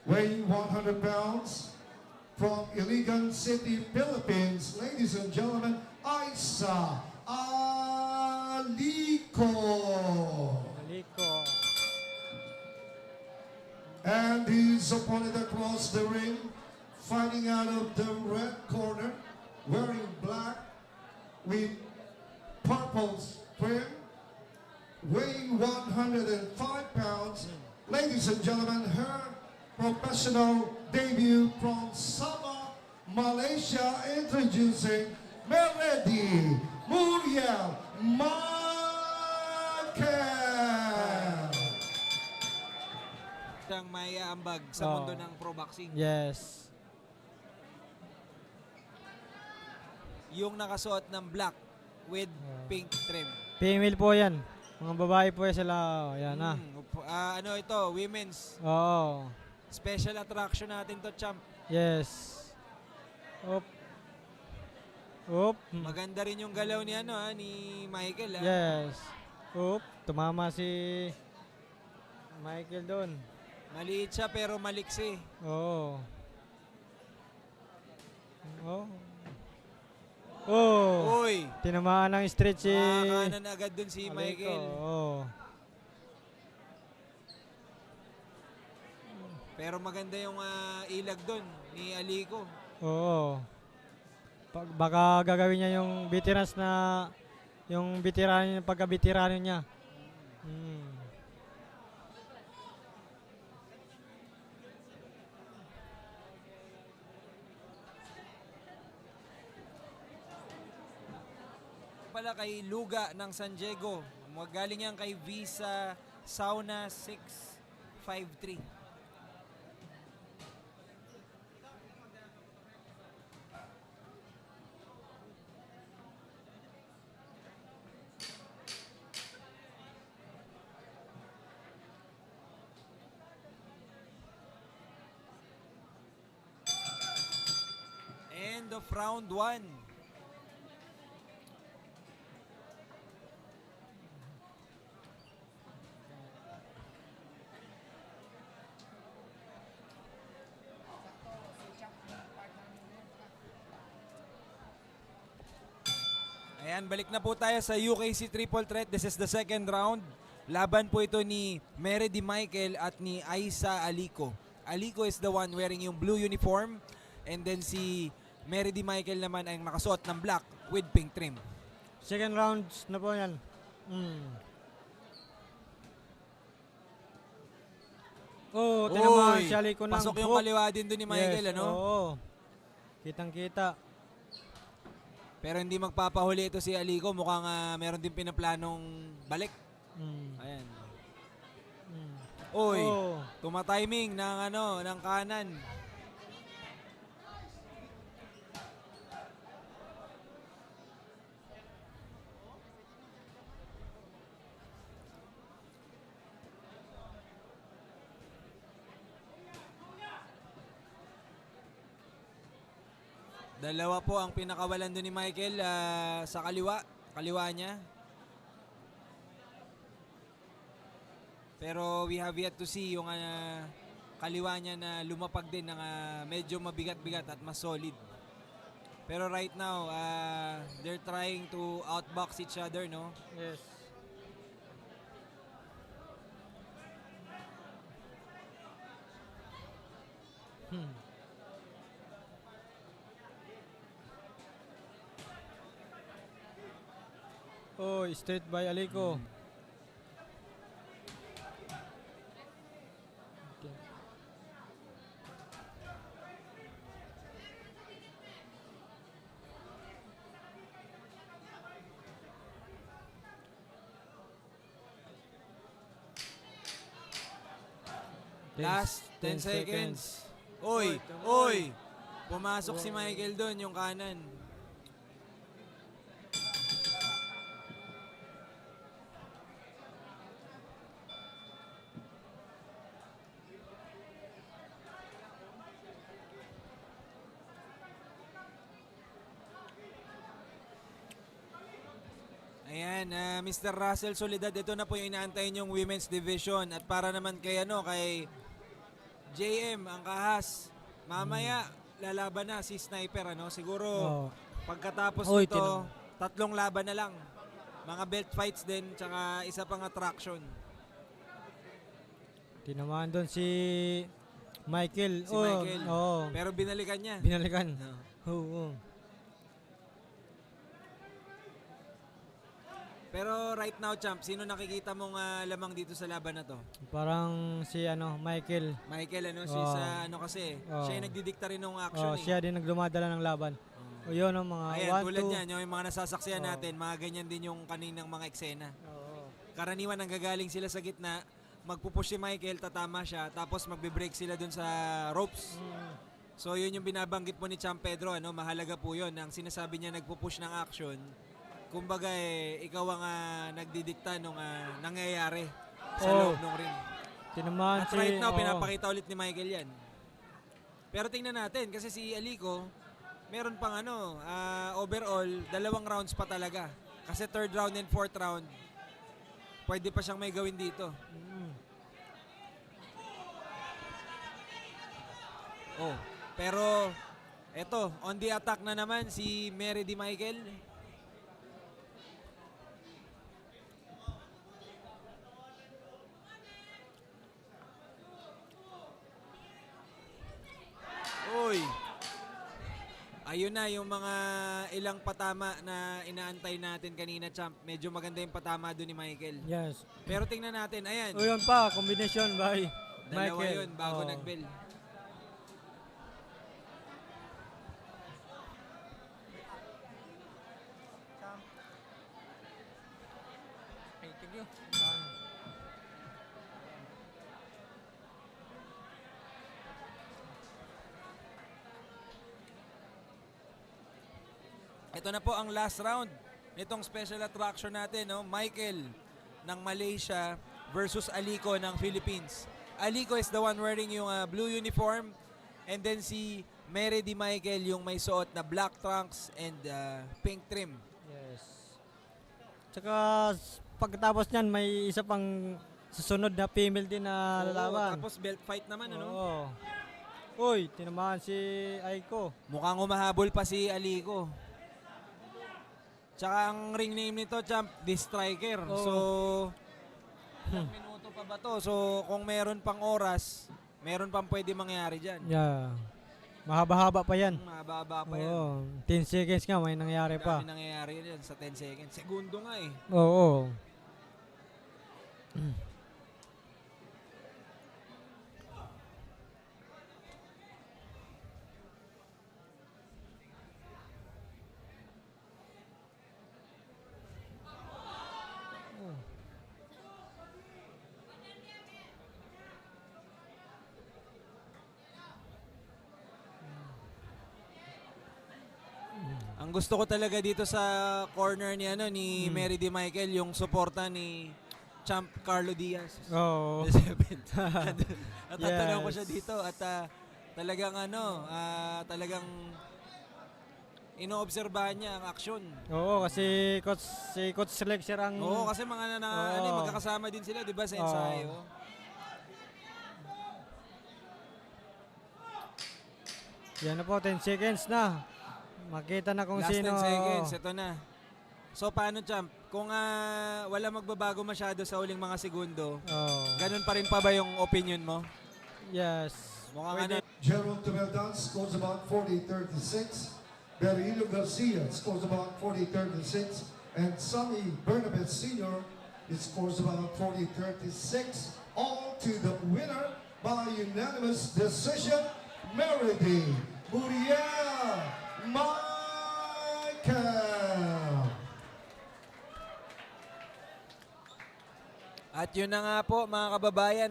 weighing 100 pounds, from Iligan City, Philippines, ladies and gentlemen, Aisa Alico. Aliko. And his opponent across the ring, fighting out of the red corner, wearing black with purple trim, weighing 105 pounds. Ladies and gentlemen, her professional debut from Sabah, Malaysia, introducing Melody Muriel Marquez. Siyang may aambag sa mundo ng pro boxing. Yes. Yung nakasuot ng black with pink trim. Female po yan. Mga babae po yan sila. Yan na. Ano ito, women's. Oo. Special attraction natin to, champ. Yes. Op. Op. Maganda rin yung galaw ni ni Michael. Yes. Op. Tumama si Michael doon. Maliit siya pero maliksi. Oo. Oh. Oh. Uy! Tinamaan ng stretch si Makakanan agad dun si Aliko. Michael. Oo. Pero maganda yung ilag dun ni Alico. Oo. Baka gagawin niya yung veterans na yung veterano pagka-veterano niya. Pala kay Luga ng San Diego. Magaling yan kay Visa Sauna 653. End of round 1. Ayan, balik na po tayo sa UKC Triple Threat. This is the second round. Laban po ito ni Meredy Michael at ni Aisa Alico. Alico is the one wearing yung blue uniform. And then si Meredy Michael naman ay nakasuot ng black with pink trim. Second rounds na po yan. Oh, tinamaan si Aliko ng pasok yung hook. kaliwa din doon ni Michael, Yes, ano? Oo. Kitang-kita. Pero hindi magpapahuli ito si Alico. Mukhang meron din pinaplanong balik. Ayan. Uy, tumatiming ng ng kanan. Dalawa po ang pinakawalan doon ni Michael sa kaliwa niya. Pero we have yet to see yung kaliwa niya na lumapag din ng medyo mabigat-bigat at mas solid. Pero right now, they're trying to outbox each other, no? Yes. Oh, straight by Aliko. Last 10 seconds. Oy! Pumasok si Michael doon, yung kanan. Ayan, Mr. Russell Soledad, ito na po yung inaantayin yung women's division. At para naman kay JM, ang kahas. Mamaya, lalaban na si Sniper, ano? Siguro, Oo. pagkatapos Oy, nito, 3 laban na lang. Mga belt fights din, tsaka isa pang attraction. Tinamaan doon si Michael. Si Oh, Michael. Oo. Pero binalikan niya. Binalikan. No. Oo. Pero right now, champ, sino nakikita mong lamang dito sa laban na to? Parang si Michael. Michael, ano? Si Oo. sa ano kasi, Oo. siya yung nagdidikta rin ng action eh. Siya din nagdumadala ng laban. Oo. O yun ang mga Ayan, 1, tulad 2. niyan, yung mga nasasaksihan Oo. natin, mga ganyan din yung kaninang mga eksena. Oo. Karaniwan nanggagaling sila sa gitna, magpupush si Michael, tatama siya, tapos magbe-break sila dun sa ropes. So yun yung binabanggit mo ni Champ Pedro, ano, mahalaga po yun. Ang sinasabi niya nagpupush ng action, kumbaga ikaw ang nagdidikta nung nangyayari sa Oo. loob ng ring. Tinamaan At si... right now, oo. pinapakita ulit ni Michael yan. Pero tingnan natin, kasi si Alico, meron pang overall, 2 rounds pa talaga. Kasi 3rd round and 4th round, pwede pa siyang may gawin dito. Oh, pero eto, on the attack na naman si Mary Di Michael. Uy. Ayun na yung mga ilang patama na inaantay natin kanina, champ. Medyo maganda yung patama doon ni Michael. Yes. Pero tingnan natin, ayan. O yun pa, combination by Dalawa Michael. yun bago Oo. nag-bell. Ito na po ang last round nitong special attraction natin, no? Michael ng Malaysia versus Alico ng Philippines. Alico is the one wearing yung blue uniform, and then si Mary Di Michael yung may suot na black trunks and pink trim. Yes. Tsaka pagkatapos niyan may isa pang susunod na female din na Oo, lalaban. tapos belt fight naman, ano? Oo. Uy, tinamaan si Aiko. Mukhang umahabol pa si Alico. Tsaka ang ring name nito, champ, The Striker. Oo. So, ilang minuto pa ba to? So, kung meron pang oras, meron pang pwede mangyari dyan. Yeah. Mahaba-haba pa yan. Mababa pa yan. Oo. 10 seconds nga may nangyari pa. Dami nangyayari yan sa 10 seconds. Segundo nga eh. Oo. Ang gusto ko talaga dito sa corner ni ni Mary Di Michael, yung suporta ni Champ Carlo Diaz. Oo. The 7th. Natatanaw ko Yes. siya dito at talagang talagang inoobserbahan niya ang aksyon. Oo, kasi si Coach Selexer ang... Oo, kasi mga Oo. magkakasama din sila, 'di ba, sa Oo. ensayo. Yan na po, 10 seconds na. Makita na kung Last sino. 10 seconds, ito na. So paano, champ? Kung wala magbabago masyado sa uling mga segundo, Oo. ganun pa rin pa ba yung opinion mo? Yes. Mukhang Pwede. Gerald Tumel scores about 40-36. Berillo Garcia scores about 40-36. And Sonny Bernabet Sr. scores about 40-36. All to the winner by unanimous decision, Meredy Muriel Michael. At yun na nga po, mga kababayan,